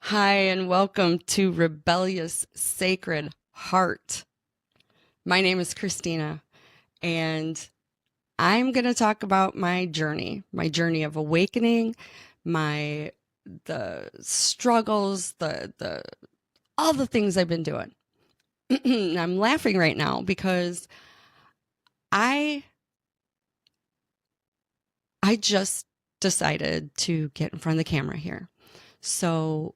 Hi, and welcome to Rebellious Sacred Heart. My name is Christina, and I'm going to talk about my journey of awakening, my the struggles, the all the things I've been doing. I'm laughing right now because I I just decided to get in front of the camera here. So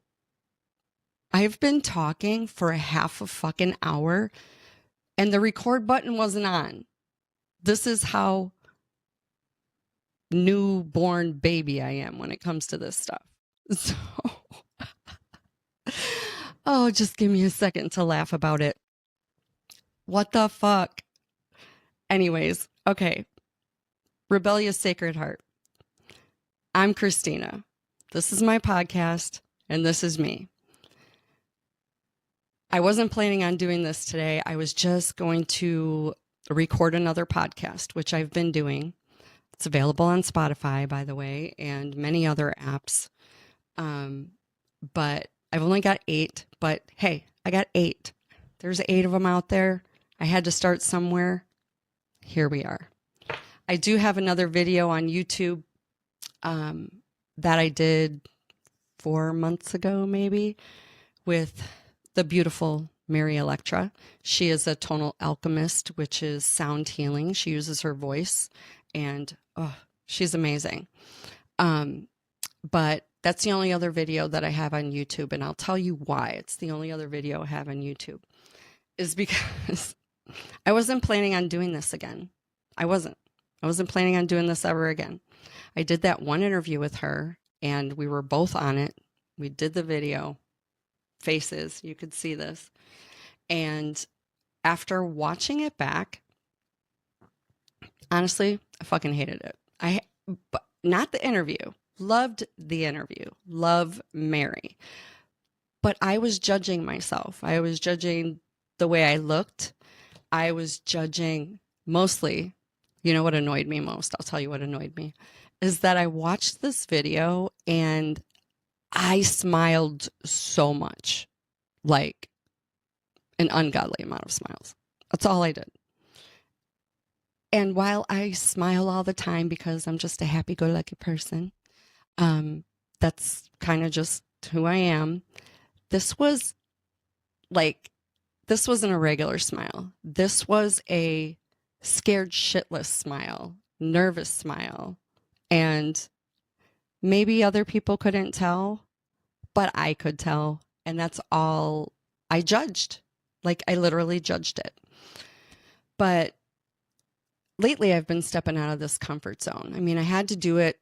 I've been talking for a half a fucking hour and the record button wasn't on. This is how newborn baby I am when it comes to this stuff. So, oh, just give me a second to laugh about it. What the fuck? Anyways, okay. Rebellious Sacred Heart. I'm Christina. This is my podcast, and this is me. I wasn't planning on doing this today. I was just going to record another podcast, which I've been doing. It's available on Spotify, by the way, and many other apps. But I've only got 8. But hey, I got 8. There's 8 of them out there. I had to start somewhere. Here we are. I do have another video on YouTube that I did 4 months ago, maybe, with the beautiful Mary Electra. She is a tonal alchemist, which is sound healing. She uses her voice, and she's amazing. But that's the only other video that I have on YouTube, and I'll tell you why it's the only other video I have on YouTube. Is because I wasn't planning on doing this again. I wasn't planning on doing this ever again. I did that one interview with her, and we were both on it. We did the video, faces, you could see this. And after watching it back, honestly, I fucking hated it. But not the interview. Loved the interview. Love Mary. But I was judging myself. I was judging the way I looked. I was judging mostly, you know what annoyed me most? I'll tell you what annoyed me is that I watched this video and I smiled so much, like an ungodly amount of smiles. That's all I did. And while I smile all the time because I'm just a happy-go-lucky person, that's kind of just who I am. This was like, this wasn't a regular smile. This was a scared shitless smile, nervous smile. And maybe other people couldn't tell, but I could tell. And that's all I judged. Like, I literally judged it. But lately, I've been stepping out of this comfort zone. I mean, I had to do it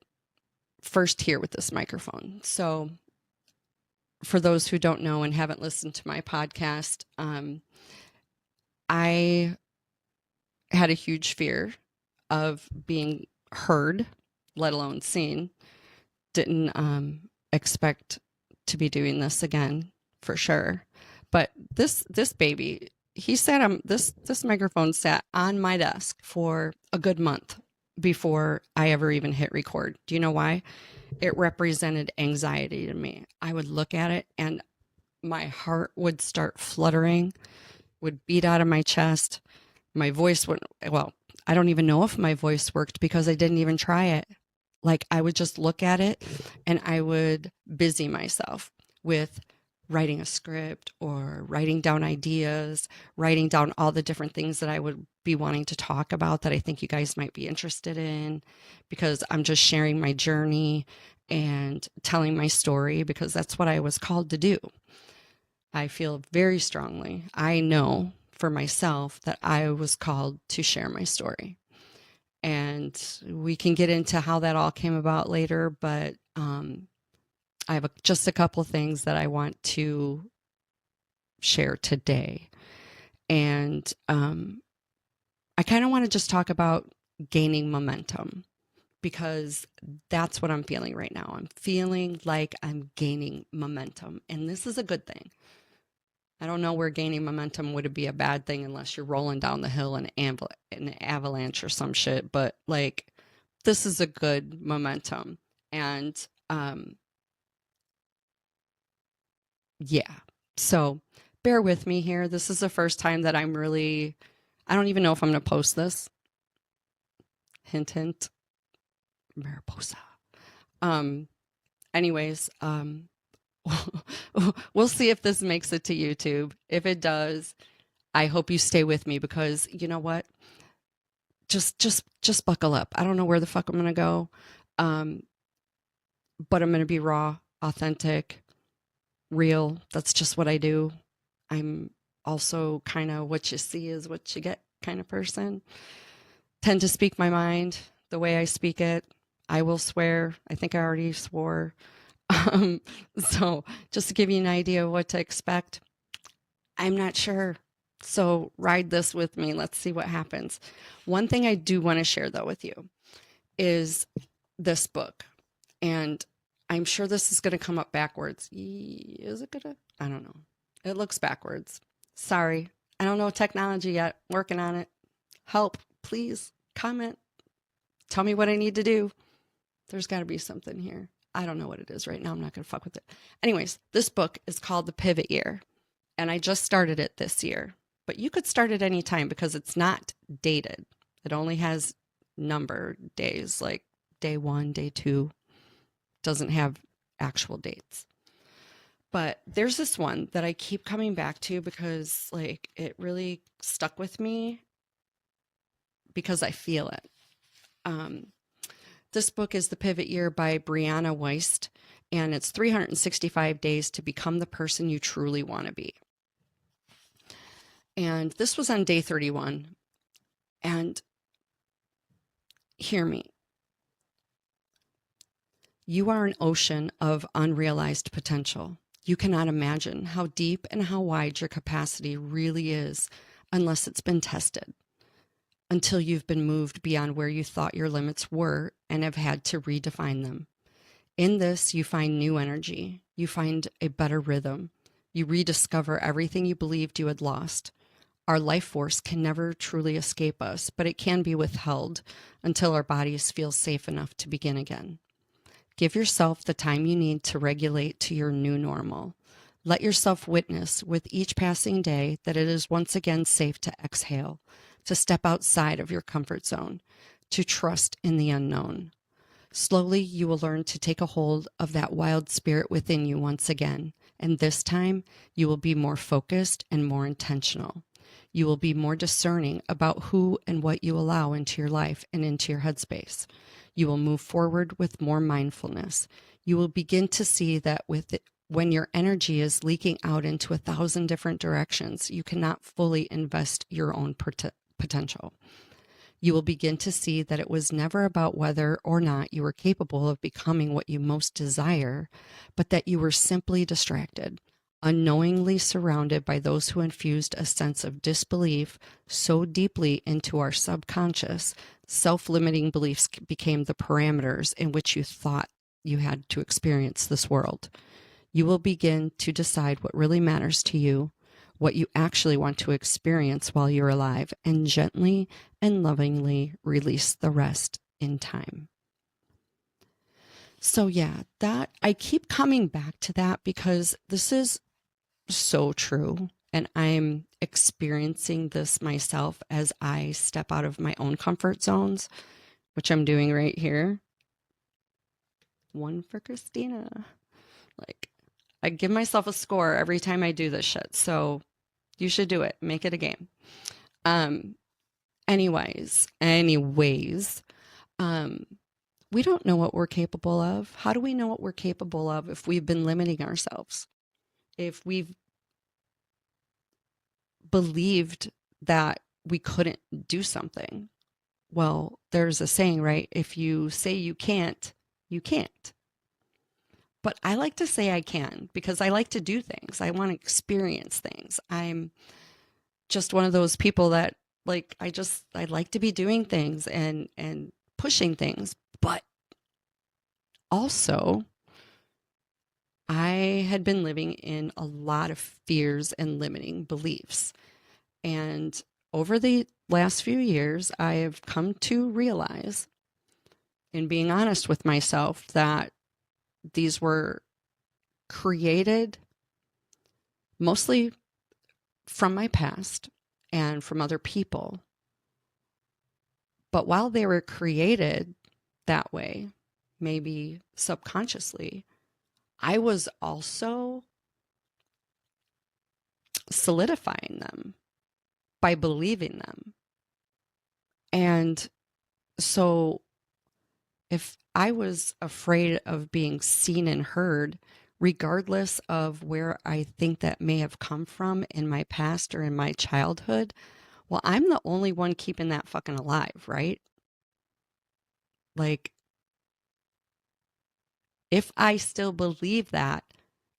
first here with this microphone. So, for those who don't know and haven't listened to my podcast, I had a huge fear of being heard, let alone seen. Didn't expect to be doing this again for sure. But this baby, he sat on this microphone sat on my desk for a good month before I ever even hit record. Do you know why? It represented anxiety to me. I would look at it and my heart would start fluttering, would beat out of my chest. My voice would, well, I don't even know if my voice worked because I didn't even try it. Like, I would just look at it and I would busy myself with writing a script or writing down ideas, writing down all the different things that I would be wanting to talk about that I think you guys might be interested in, because I'm just sharing my journey and telling my story because that's what I was called to do. I feel very strongly, I know for myself that I was called to share my story. And we can get into how that all came about later, but I have just a couple things that I want to share today. And I kind of want to just talk about gaining momentum because that's what I'm feeling right now. I'm feeling like I'm gaining momentum, and this is a good thing. I don't know where gaining momentum would be a bad thing unless you're rolling down the hill in an avalanche or some shit. But like, this is a good momentum. And yeah. So bear with me here. This is the first time that I don't even know if I'm going to post this. Hint, hint, Mariposa. Um, anyways, we'll see if this makes it to YouTube. If it does, I hope you stay with me because you know what? Just buckle up. I don't know where the fuck I'm going to go. Um, but I'm going to be raw, authentic, real. That's just what I do. I'm also kind of what you see is what you get kind of person. Tend to speak my mind the way I speak it. I will swear. I think I already swore. Um, so just to give you an idea of what to expect, I'm not sure. So ride this with me. Let's see what happens. One thing I do want to share though with you is this book. And I'm sure this is going to come up backwards. Is it going to? I don't know. It looks backwards. Sorry. I don't know technology yet. Working on it. Help, please. Comment. Tell me what I need to do. There's got to be something here. I don't know what it is right now. I'm not going to fuck with it. Anyways, this book is called The Pivot Year, and I just started it this year. But you could start it any time because it's not dated. It only has number days, like day 1, day 2. Doesn't have actual dates. But there's this one that I keep coming back to because like it really stuck with me because I feel it. This book is The Pivot Year by Brianna Wiest, and it's 365 days to become the person you truly want to be. And this was on day 31. And hear me. You are an ocean of unrealized potential. You cannot imagine how deep and how wide your capacity really is unless it's been tested, until you've been moved beyond where you thought your limits were and have had to redefine them. In this, you find new energy. You find a better rhythm. You rediscover everything you believed you had lost. Our life force can never truly escape us, but it can be withheld until our bodies feel safe enough to begin again. Give yourself the time you need to regulate to your new normal. Let yourself witness with each passing day that it is once again safe to exhale, to step outside of your comfort zone, to trust in the unknown. Slowly, you will learn to take a hold of that wild spirit within you once again, and this time, you will be more focused and more intentional. You will be more discerning about who and what you allow into your life and into your headspace. You will move forward with more mindfulness. You will begin to see that when your energy is leaking out into 1,000 different directions, you cannot fully invest your own potential. You will begin to see that it was never about whether or not you were capable of becoming what you most desire, but that you were simply distracted, unknowingly surrounded by those who infused a sense of disbelief so deeply into our subconscious. Self-limiting beliefs became the parameters in which you thought you had to experience this world. You will begin to decide what really matters to you, what you actually want to experience while you're alive, and gently and lovingly release the rest in time. So yeah, that I keep coming back to that because this is so true. And I'm experiencing this myself as I step out of my own comfort zones, which I'm doing right here. One for Christina. Like, I give myself a score every time I do this shit. So you should do it. Make it a game. Anyways, we don't know what we're capable of. How do we know what we're capable of if we've been limiting ourselves? If we've believed that we couldn't do something? Well, there's a saying, right? If you say you can't, you can't. But I like to say I can because I like to do things. I want to experience things. I'm just one of those people that like I like to be doing things and pushing things. But also I had been living in a lot of fears and limiting beliefs. And over the last few years, I have come to realize, in being honest with myself, that these were created mostly from my past and from other people. But while they were created that way, maybe subconsciously, I was also solidifying them by believing them. And so if I was afraid of being seen and heard, regardless of where I think that may have come from in my past or in my childhood, well, I'm the only one keeping that fucking alive, right? Like, if I still believe that,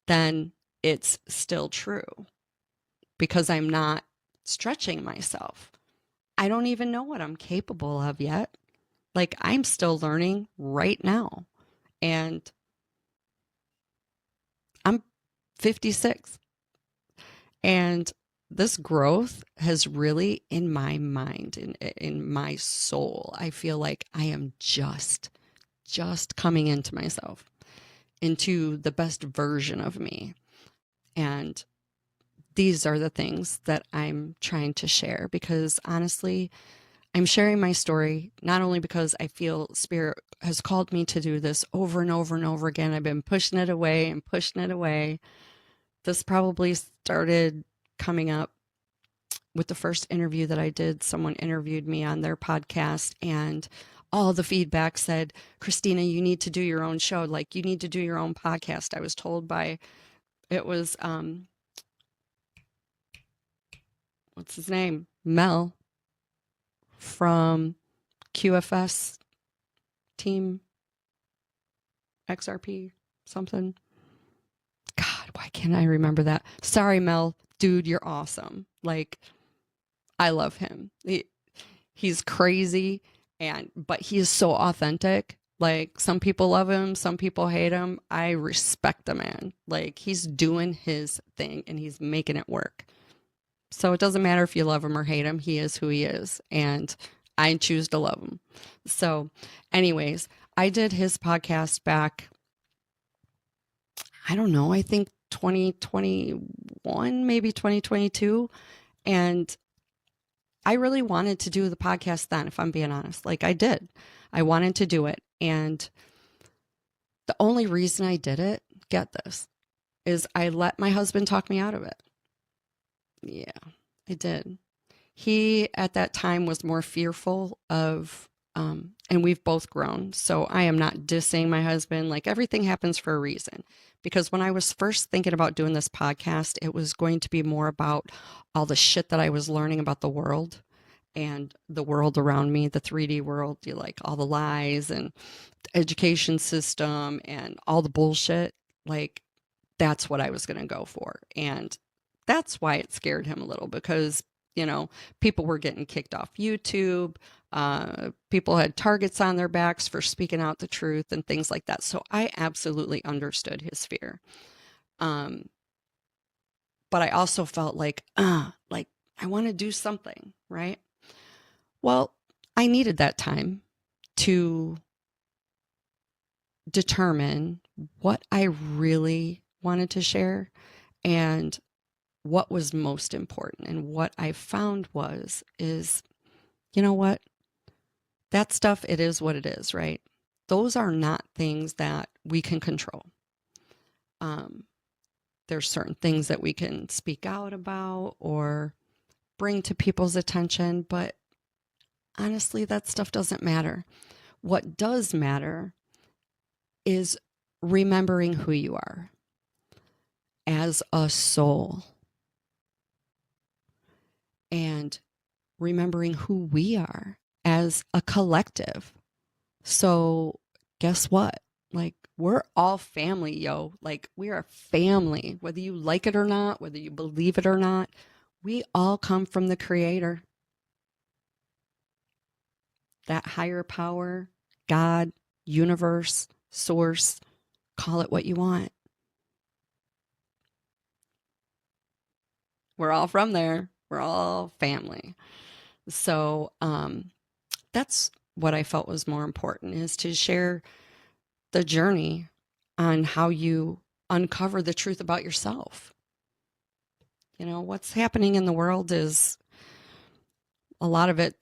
then it's still true because I'm not stretching myself. I don't even know what I'm capable of yet. Like, I'm still learning right now. And I'm 56. And this growth has really, in my mind, in my soul, I feel like I am just coming into myself, into the best version of me. And these are the things that I'm trying to share because honestly, I'm sharing my story not only because I feel Spirit has called me to do this over and over and over again. I've been pushing it away and pushing it away. This probably started coming up with the first interview that I did. Someone interviewed me on their podcast and all the feedback said, Christina, you need to do your own show. Like, you need to do your own podcast. I was told by, it was, what's his name? Mel from QFS Team XRP something. God, why can't I remember that? Sorry, Mel. Dude, you're awesome. Like, I love him. He's crazy, but he is so authentic. Like, some people love him, some people hate him. I respect the man. Like, he's doing his thing and he's making it work. So it doesn't matter if you love him or hate him. He is who he is. And I choose to love him. So anyways, I did his podcast back, I don't know, I think 2021, maybe 2022. And I really wanted to do the podcast then, if I'm being honest. Like, I did. I wanted to do it. And the only reason I did it, get this, is I let my husband talk me out of it. Yeah, I did. He, at that time, was more fearful of, and we've both grown. So I am not dissing my husband. Like, everything happens for a reason. Because when I was first thinking about doing this podcast, it was going to be more about all the shit that I was learning about the world and the world around me, the 3D world, like all the lies and the education system and all the bullshit. Like, that's what I was going to go for. And that's why it scared him a little because, people were getting kicked off YouTube. People had targets on their backs for speaking out the truth and things like that. So I absolutely understood his fear. But I also felt like I want to do something, right? Well, I needed that time to determine what I really wanted to share and what was most important. And what I found is, you know what? That stuff, it is what it is, right? Those are not things that we can control. There's certain things that we can speak out about or bring to people's attention, but honestly, that stuff doesn't matter. What does matter is remembering who you are as a soul and remembering who we are as a collective. So guess what? Like, we're all family, yo. Like, we are family, whether you like it or not, whether you believe it or not. We all come from the Creator. That higher power, God, universe, source, call it what you want. We're all from there. We're all family. So that's what I felt was more important, is to share the journey on how you uncover the truth about yourself. You know, what's happening in the world is a lot of it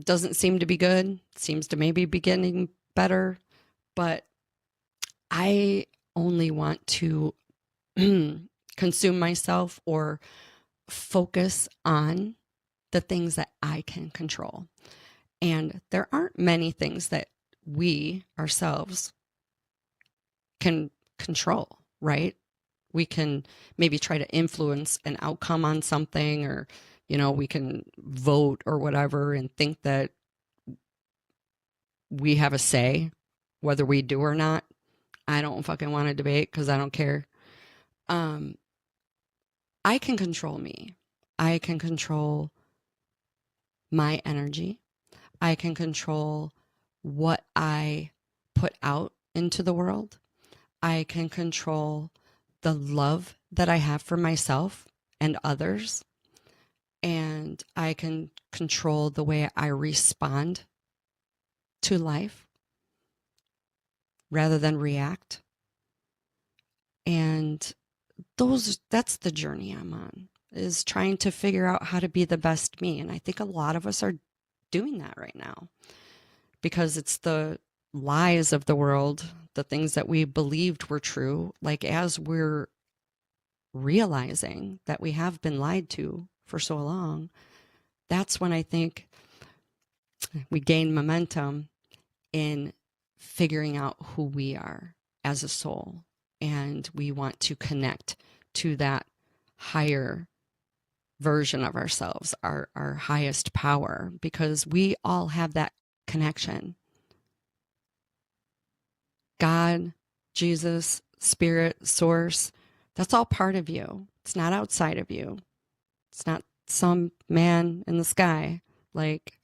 doesn't seem to be good, seems to maybe be getting better, but I only want to consume myself or focus on the things that I can control. And there aren't many things that we ourselves can control, right? We can maybe try to influence an outcome on something, or, you know, we can vote or whatever and think that we have a say, whether we do or not. I don't fucking want to debate because I don't care. Um, I can control me. I can control my energy. I can control what I put out into the world. I can control the love that I have for myself and others. And I can control the way I respond to life rather than react. And that's the journey I'm on, is trying to figure out how to be the best me. And I think a lot of us are doing that right now because it's the lies of the world, the things that we believed were true. Like, as we're realizing that we have been lied to for so long, that's when I think we gain momentum in figuring out who we are as a soul. And we want to connect to that higher version of ourselves, our highest power, because we all have that connection. God, Jesus, spirit, source, that's all part of you. It's not outside of you. It's not some man in the sky. Like,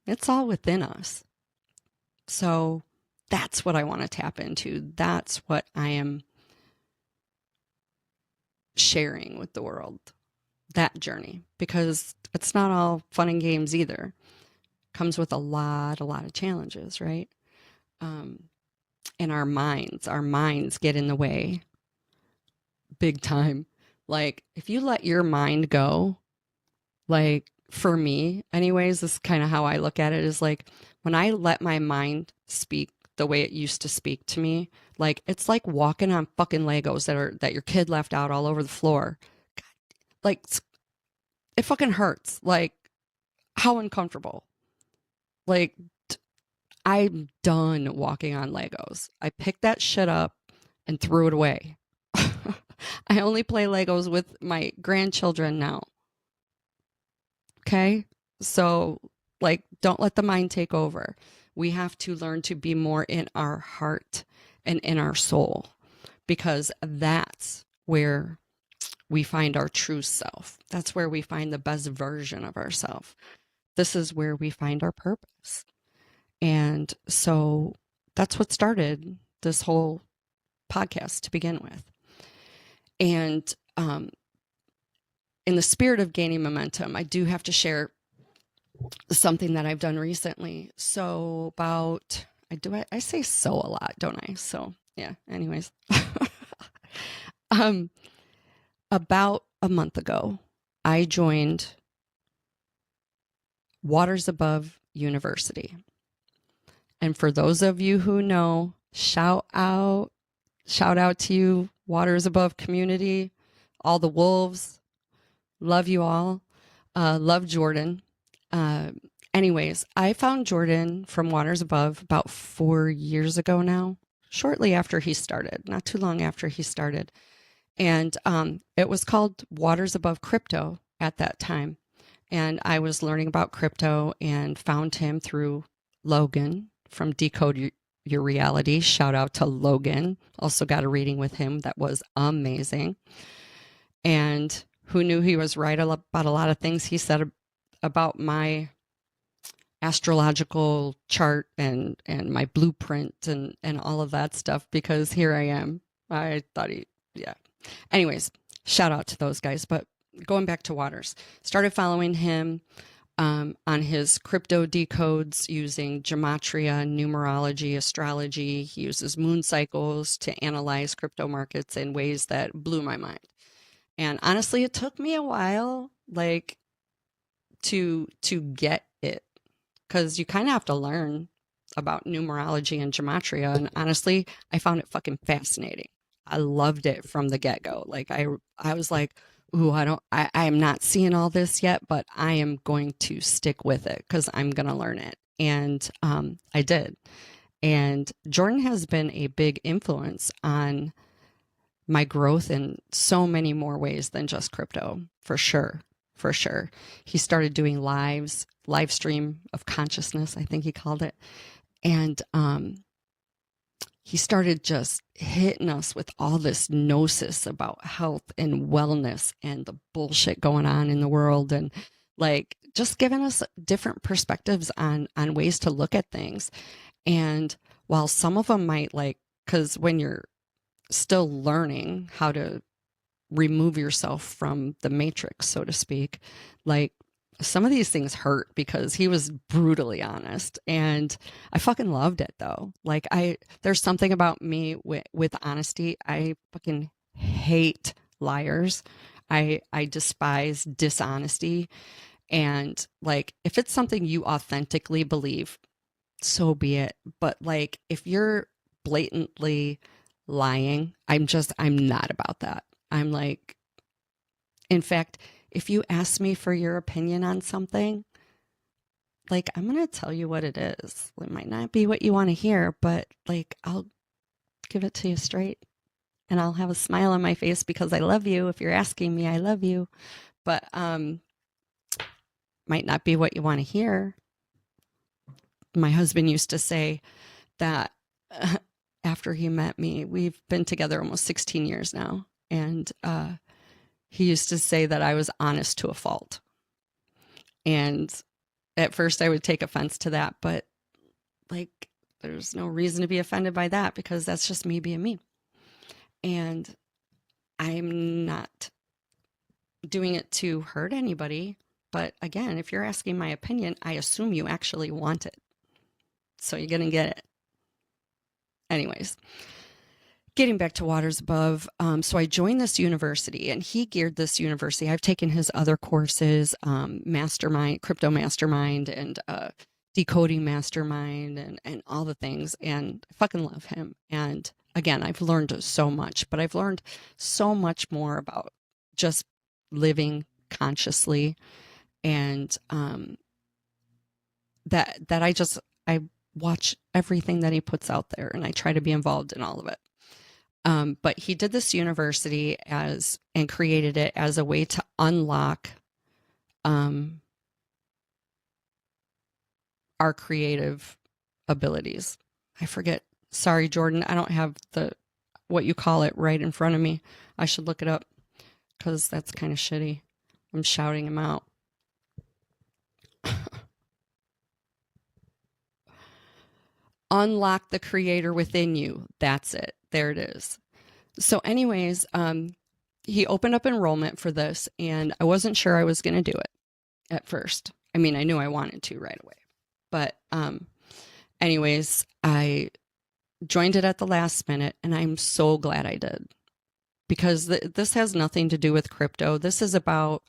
it's all within us. So that's what I want to tap into. That's what I am sharing with the world, that journey, because it's not all fun and games either. It comes with a lot of challenges, right? And our minds get in the way big time. Like, if you let your mind go, like, for me anyways, this is kind of how I look at it, is like, when I let my mind speak the way it used to speak to me, like, it's like walking on fucking Legos that your kid left out all over the floor. Like, it fucking hurts. Like, how uncomfortable. Like, I'm done walking on Legos. I picked that shit up and threw it away. I only play Legos with my grandchildren now. Okay? So, like, don't let the mind take over. We have to learn to be more in our heart and in our soul, because that's where we find our true self. That's where we find the best version of ourselves. This is where we find our purpose. And so that's what started this whole podcast to begin with. And in the spirit of gaining momentum, I do have to share something that I've done recently. So I say so a lot, don't I? So yeah, anyways. About a month ago, I joined Waters Above University. And for those of you who know, shout out to you, Waters Above community, all the wolves. Love you all. Love Jordan. Anyways, I found Jordan from Waters Above about 4 years ago now, shortly after he started, not too long after he started. And it was called Waters Above Crypto at that time. And I was learning about crypto and found him through Logan from Decode Your Reality. Shout out to Logan. Also got a reading with him that was amazing. And who knew he was right about a lot of things he said about my astrological chart and my blueprint and all of that stuff, because here I am. I thought yeah. Anyways, shout out to those guys. But going back to Waters, started following him on his crypto decodes using gematria, numerology, astrology. He uses moon cycles to analyze crypto markets in ways that blew my mind. And honestly, it took me a while, like, to get it, because you kind of have to learn about numerology and gematria. And honestly, I found it fucking fascinating. I loved it from the get go. Like I was like, ooh, I am not seeing all this yet, but I am going to stick with it because I'm going to learn it. And I did. And Jordan has been a big influence on my growth in so many more ways than just crypto, for sure. For sure. He started doing live stream of consciousness, I think he called it. And he started just hitting us with all this gnosis about health and wellness and the bullshit going on in the world, and like just giving us different perspectives on ways to look at things. And while some of them might, like, because when you're still learning how to remove yourself from the matrix, so to speak, like some of these things hurt because he was brutally honest, and I fucking loved it though. Like there's something about me with honesty. I fucking hate liars. I despise dishonesty. And like, if it's something you authentically believe, so be it. But like, if you're blatantly lying, I'm not about that. I'm like, in fact, if you ask me for your opinion on something, like, I'm going to tell you what it is. It might not be what you want to hear, but like, I'll give it to you straight, and I'll have a smile on my face because I love you. If you're asking me, I love you. But might not be what you want to hear. My husband used to say that after he met me, we've been together almost 16 years now. And he used to say that I was honest to a fault. And at first I would take offense to that, but like, there's no reason to be offended by that because that's just me being me. And I'm not doing it to hurt anybody. But again, if you're asking my opinion, I assume you actually want it. So you're going to get it. Anyways, getting back to Waters Above. So I joined this university, and he geared this university. I've taken his other courses, Mastermind, Crypto Mastermind, and Decoding Mastermind, and all the things. And I fucking love him. And again, I've learned so much, but I've learned so much more about just living consciously, and that I watch everything that he puts out there, and I try to be involved in all of it. But he did this university and created it as a way to unlock our creative abilities. I forget. Sorry, Jordan. I don't have what you call it right in front of me. I should look it up because that's kind of shitty. I'm shouting him out. Unlock the creator within you. That's it. There it is. So anyways, he opened up enrollment for this, and I wasn't sure I was going to do it at first. I mean, I knew I wanted to right away. But anyways, I joined it at the last minute, and I'm so glad I did. Because this has nothing to do with crypto. This is about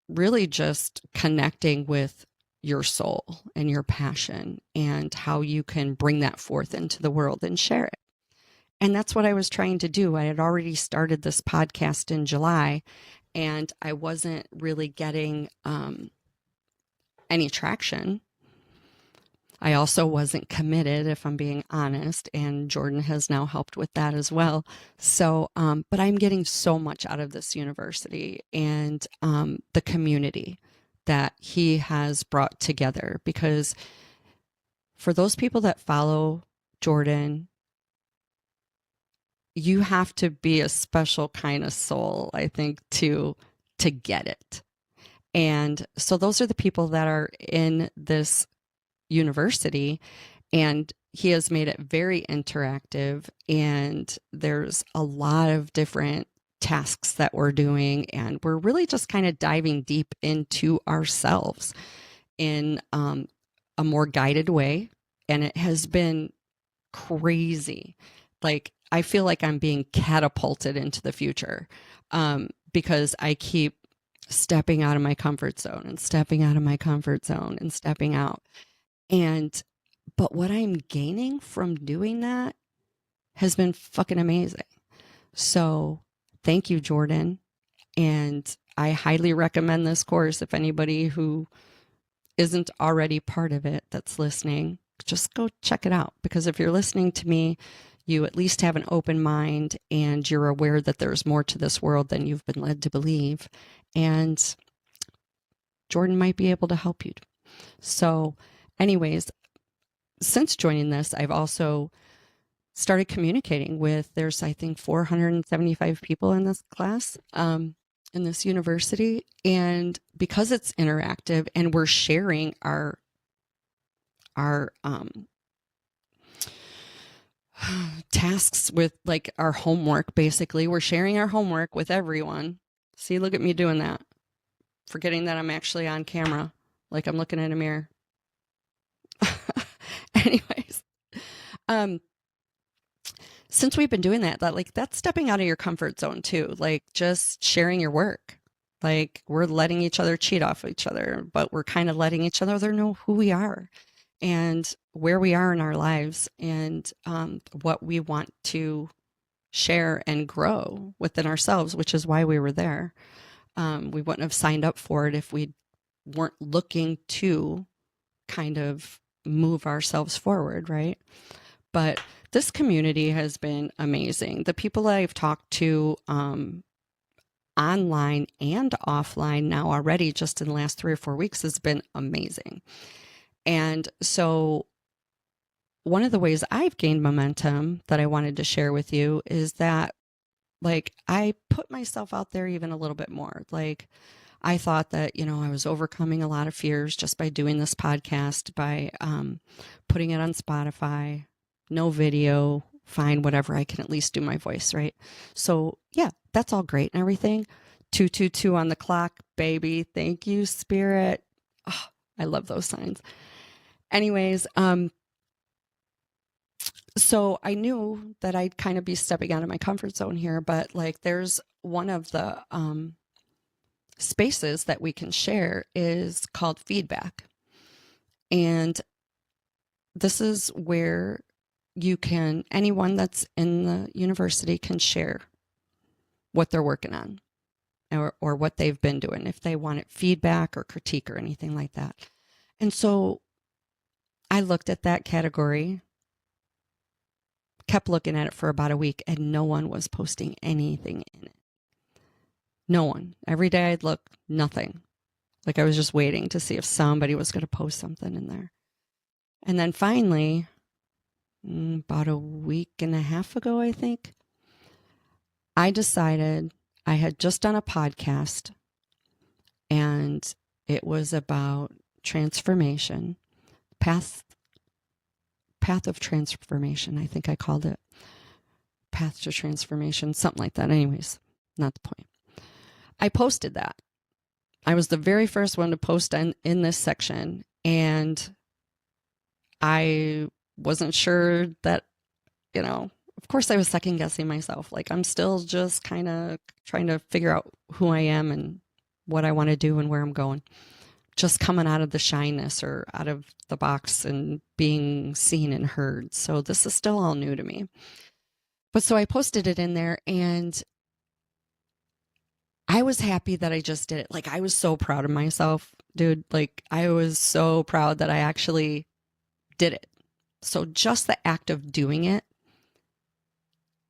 really just connecting with your soul and your passion and how you can bring that forth into the world and share it. And that's what I was trying to do. I had already started this podcast in July, and I wasn't really getting any traction. I also wasn't committed, if I'm being honest, and Jordan has now helped with that as well. So, but I'm getting so much out of this university and the community that he has brought together, because for those people that follow Jordan, you have to be a special kind of soul, I think, to get it. And so those are the people that are in this university, and he has made it very interactive, and there's a lot of different tasks that we're doing, and we're really just kind of diving deep into ourselves in a more guided way. And it has been crazy. Like, I feel like I'm being catapulted into the future because I keep stepping out of my comfort zone and stepping out of my comfort zone and stepping out. But what I'm gaining from doing that has been fucking amazing. So thank you, Jordan. And I highly recommend this course. If anybody who isn't already part of it that's listening, just go check it out. Because if you're listening to me, you at least have an open mind and you're aware that there's more to this world than you've been led to believe. And Jordan might be able to help you. So anyways, since joining this, I've also started communicating with, there's, I think, 475 people in this class, in this university. And because it's interactive and we're sharing our tasks with, like, our homework, basically, we're sharing our homework with everyone. See, look at me doing that. Forgetting that I'm actually on camera, like I'm looking in a mirror. Anyways, since we've been doing that, that's stepping out of your comfort zone too. Like, just sharing your work. Like, we're letting each other cheat off each other, but we're kind of letting each other know who we are and where we are in our lives, and what we want to share and grow within ourselves, which is why we were there. We wouldn't have signed up for it if we weren't looking to kind of move ourselves forward, right? But this community has been amazing. The people that I've talked to online and offline now already, just in the last 3 or 4 weeks, has been amazing. And so one of the ways I've gained momentum that I wanted to share with you is that, like, I put myself out there even a little bit more. Like, I thought that, I was overcoming a lot of fears just by doing this podcast, by putting it on Spotify, no video, fine, whatever, I can at least do my voice, right? So yeah, that's all great and everything. 222 on the clock, baby. Thank you, Spirit. Oh, I love those signs. Anyways, so I knew that I'd kind of be stepping out of my comfort zone here, but, like, there's one of the spaces that we can share is called feedback. And this is where anyone that's in the university can share what they're working on or what they've been doing, if they wanted feedback or critique or anything like that. And so I looked at that category, kept looking at it for about a week, and no one was posting anything in it. No one. Every day I'd look, nothing. Like, I was just waiting to see if somebody was going to post something in there. And then finally, about a week and a half ago, I think, I decided, I had just done a podcast, and it was about transformation, path of transformation, I think I called it. Path to transformation, something like that. Anyways, not the point. I posted that. I was the very first one to post in this section, and I wasn't sure that, of course I was second guessing myself. Like, I'm still just kind of trying to figure out who I am and what I want to do and where I'm going. Just coming out of the shyness or out of the box and being seen and heard. So this is still all new to me. But so I posted it in there, and I was happy that I just did it. Like, I was so proud of myself, dude. Like, I was so proud that I actually did it. So just the act of doing it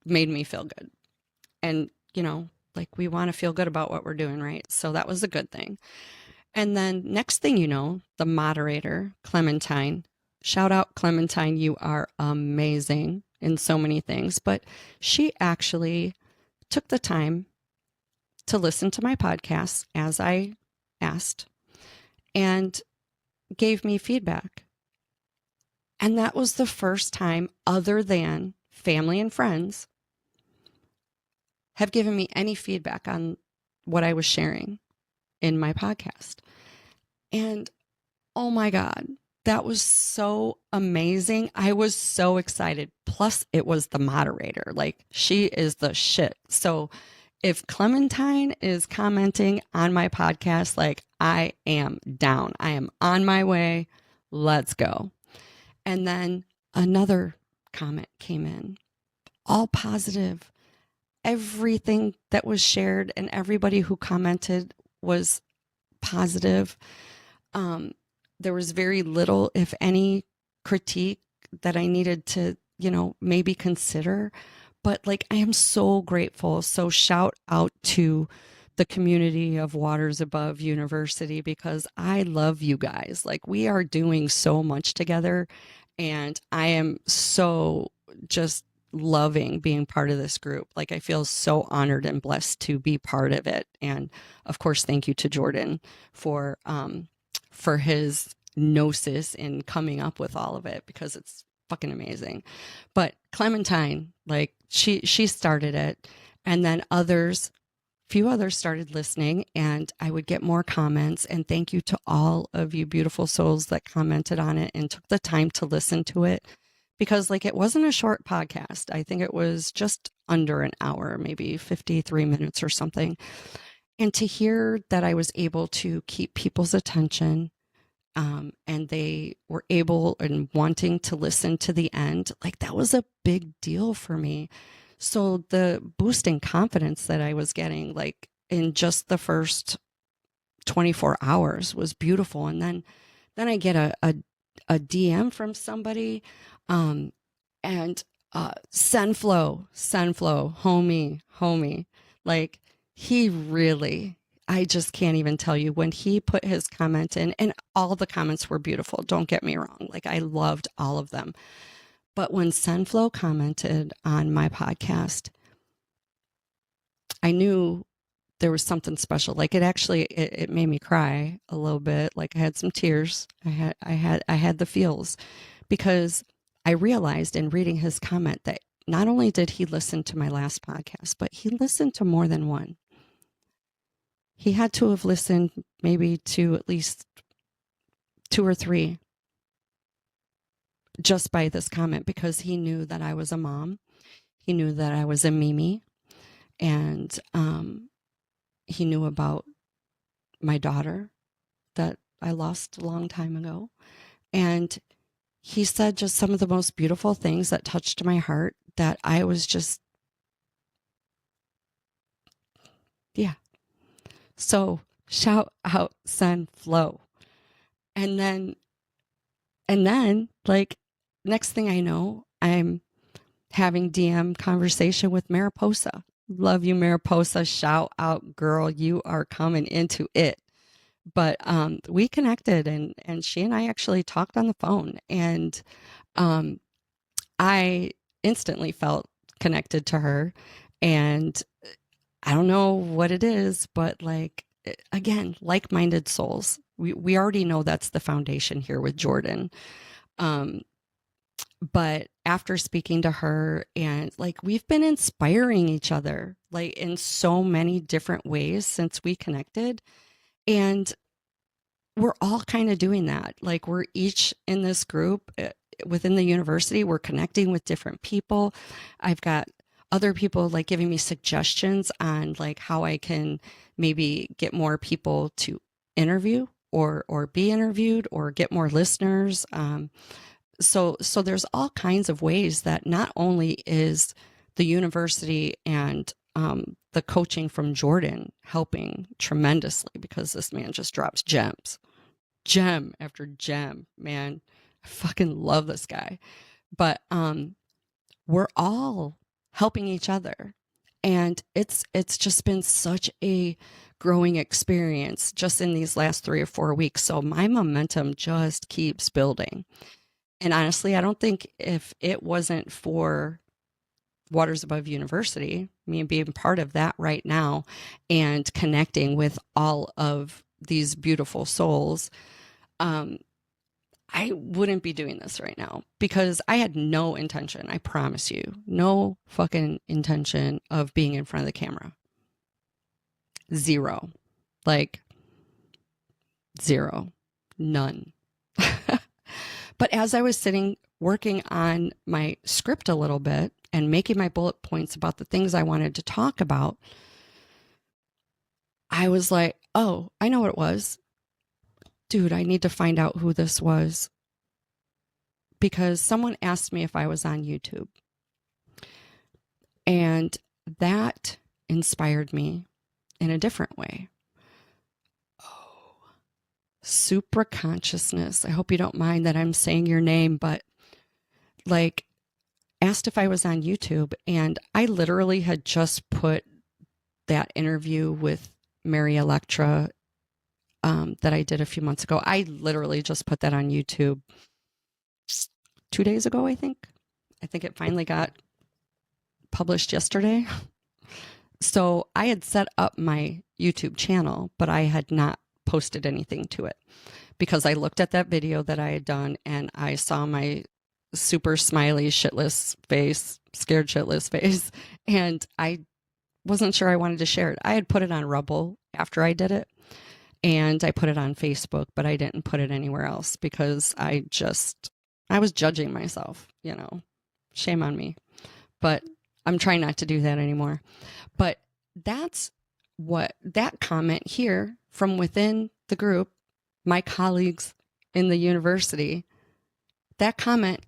made me feel good. And, like, we want to feel good about what we're doing, right? So that was a good thing. And then next thing you know, the moderator, Clementine, shout out Clementine, you are amazing in so many things, but she actually took the time to listen to my podcast as I asked and gave me feedback. And that was the first time, other than family and friends, have given me any feedback on what I was sharing in my podcast. And oh my God, that was so amazing. I was so excited. Plus, it was the moderator. Like, she is the shit. So if Clementine is commenting on my podcast, like, I am down. I am on my way. Let's go. And then another comment came in, all positive. Everything that was shared and everybody who commented was positive. There was very little, if any, critique that I needed to, maybe consider. But like, I am so grateful. So shout out to the community of Waters Above University, because I love you guys. Like, we are doing so much together, and I am so just loving being part of this group. Like, I feel so honored and blessed to be part of it. And of course, thank you to Jordan for his gnosis in coming up with all of it, because it's fucking amazing. But Clementine, like, she started it, and then few others started listening, and I would get more comments. And thank you to all of you beautiful souls that commented on it and took the time to listen to it, because like, it wasn't a short podcast. I think it was just under an hour, maybe 53 minutes or something. And to hear that I was able to keep people's attention, and they were able and wanting to listen to the end, like, that was a big deal for me. So the boosting confidence that I was getting, like, in just the first 24 hours was beautiful. And then I get a DM from somebody, and Senflow, homie, like, he really, I just can't even tell you, when he put his comment in, and all the comments were beautiful, don't get me wrong, like, I loved all of them. But when Senflow commented on my podcast, I knew there was something special. Like, it made me cry a little bit. Like, I had some tears. I had the feels, because I realized in reading his comment that not only did he listen to my last podcast, but he listened to more than one. He had to have listened maybe to at least 2 or 3 just by this comment, because he knew that I was a mom. He knew that I was a Mimi, and he knew about my daughter that I lost a long time ago. And he said just some of the most beautiful things that touched my heart, that I was just, yeah. So shout out Senflow. And then like, next thing I know, I'm having DM conversation with Mariposa. Love you, Mariposa. Shout out, girl. You are coming into it. But we connected, and she and I actually talked on the phone, and I instantly felt connected to her. And I don't know what it is, but like, again, like-minded souls. We already know that's the foundation here with Jordan. But after speaking to her, and like, we've been inspiring each other, like, in so many different ways since we connected. And we're all kind of doing that. Like, we're each in this group within the university. We're connecting with different people. I've got other people like giving me suggestions on like how I can maybe get more people to interview or be interviewed, or get more listeners. So there's all kinds of ways that not only is the university and the coaching from Jordan helping tremendously, because this man just drops gem after gem, man. I fucking love this guy. But we're all helping each other. And it's just been such a growing experience just in these last 3 or 4 weeks. So my momentum just keeps building. And honestly, I don't think if it wasn't for Waters Above University, me being part of that right now and connecting with all of these beautiful souls, I wouldn't be doing this right now, because I had no intention, I promise you, no fucking intention of being in front of the camera. Zero. Like, zero. None. But as I was sitting working on my script a little bit and making my bullet points about the things I wanted to talk about, I was like, oh, I know what it was. Dude, I need to find out who this was, because someone asked me if I was on YouTube. And that inspired me in a different way. Oh, supra consciousness. I hope you don't mind that I'm saying your name, but like, asked if I was on YouTube. And I literally had just put that interview with Mary Electra that I did a few months ago. I literally just put that on YouTube 2 days ago, I think. I think it finally got published yesterday. So I had set up my YouTube channel, but I had not posted anything to it because I looked at that video that I had done and I saw my super smiley, shitless face, scared shitless face, and I wasn't sure I wanted to share it. I had put it on Rumble after I did it, and I put it on Facebook, but I didn't put it anywhere else because I was judging myself, shame on me. But I'm trying not to do that anymore. But that's what that comment here from within the group, my colleagues in the university, that comment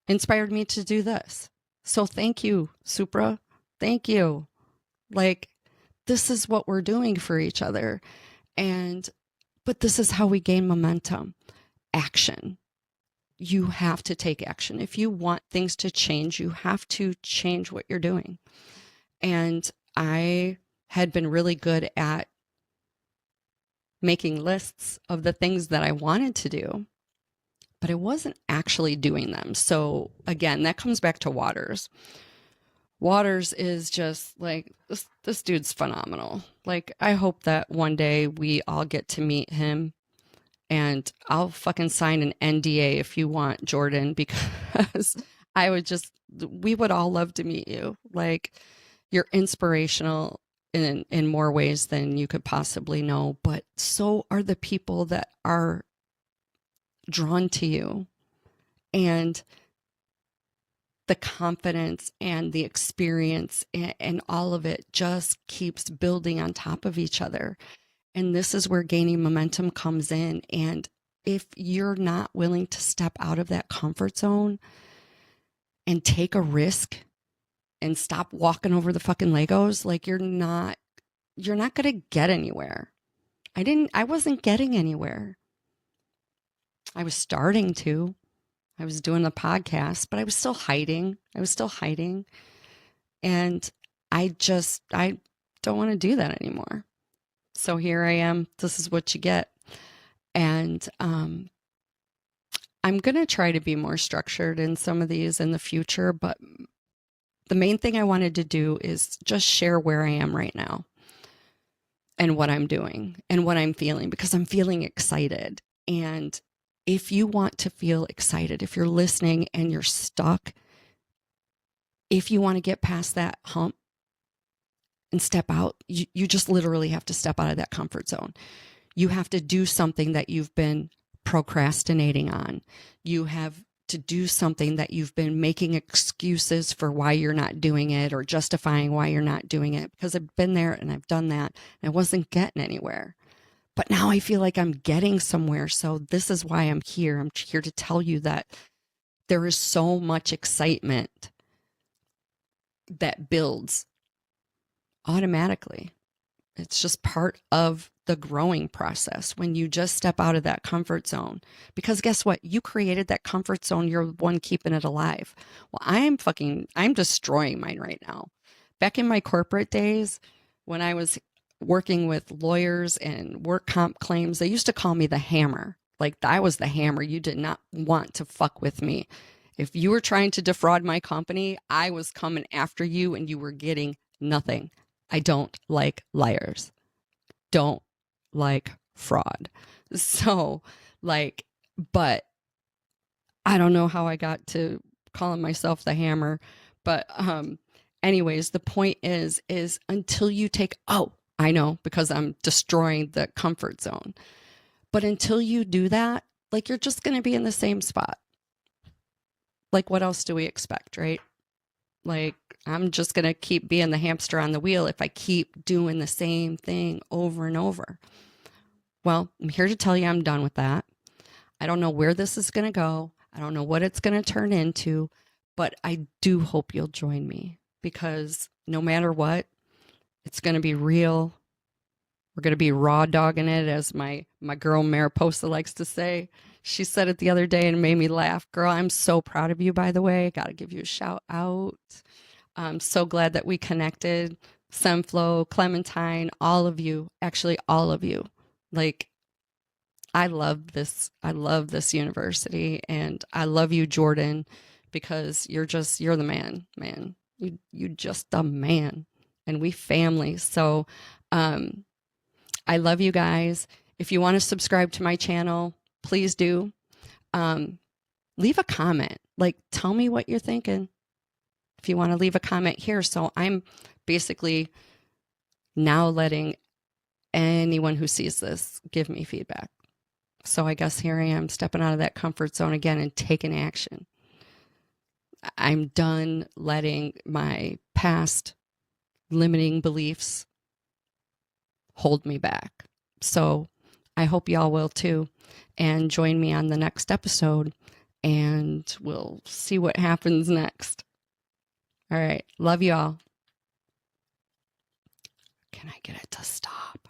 inspired me to do this. So thank you, Supra. Thank you. Like, this is what we're doing for each other. But this is how we gain momentum. Action. You have to take action. If you want things to change, you have to change what you're doing. And I had been really good at making lists of the things that I wanted to do, but I wasn't actually doing them. So again, that comes back to Waters. Waters is just like, this dude's phenomenal. Like, I hope that one day we all get to meet him, and I'll fucking sign an NDA if you want, Jordan, because we would all love to meet you. Like, you're inspirational in more ways than you could possibly know, but so are the people that are drawn to you. And the confidence and the experience and all of it just keeps building on top of each other. And this is where gaining momentum comes in. And if you're not willing to step out of that comfort zone and take a risk and stop walking over the fucking Legos, like, you're not going to get anywhere. I wasn't getting anywhere. I was starting to. I was doing the podcast, but I was still hiding. And I don't want to do that anymore. So here I am. This is what you get. And I'm going to try to be more structured in some of these in the future. But the main thing I wanted to do is just share where I am right now and what I'm doing and what I'm feeling, because I'm feeling excited. And if you want to feel excited, if you're listening and you're stuck, if you want to get past that hump and step out, you just literally have to step out of that comfort zone. You have to do something that you've been procrastinating on. You have to do something that you've been making excuses for why you're not doing it, or justifying why you're not doing it, because I've been there and I've done that and I wasn't getting anywhere. But now I feel like I'm getting somewhere. So this is why I'm here. I'm here to tell you that there is so much excitement that builds automatically. It's just part of the growing process when you just step out of that comfort zone. Because guess what? You created that comfort zone. You're the one keeping it alive. Well, I'm destroying mine right now. Back in my corporate days, when I was working with lawyers and work comp claims, they used to call me the hammer. Like, I was the hammer. You did not want to fuck with me. If you were trying to defraud my company, I was coming after you and you were getting nothing. I don't like liars. Don't like fraud. So, but I don't know how I got to calling myself the hammer. But anyways, the point is until you take, I know, because I'm destroying the comfort zone. But until you do that, you're just going to be in the same spot. What else do we expect, right? I'm just going to keep being the hamster on the wheel if I keep doing the same thing over and over. Well, I'm here to tell you I'm done with that. I don't know where this is going to go. I don't know what it's going to turn into, but I do hope you'll join me, because no matter what, it's going to be real. We're going to be raw dogging it, as my girl Mariposa likes to say. She said it the other day and it made me laugh. Girl, I'm so proud of you, by the way. Got to give you a shout out. I'm so glad that we connected. Sunflow, Clementine, all of you, actually all of you. Like, I love this. I love this university, and I love you, Jordan, because you're the man. You just the man, and we family. So, I love you guys. If you want to subscribe to my channel, please do. Leave a comment. Like, tell me what you're thinking. If you want to leave a comment here. So I'm basically now letting anyone who sees this give me feedback. So I guess here I am, stepping out of that comfort zone again and taking action. I'm done letting my past limiting beliefs hold me back. So I hope y'all will too. And join me on the next episode, and we'll see what happens next. All right. Love you all. Can I get it to stop?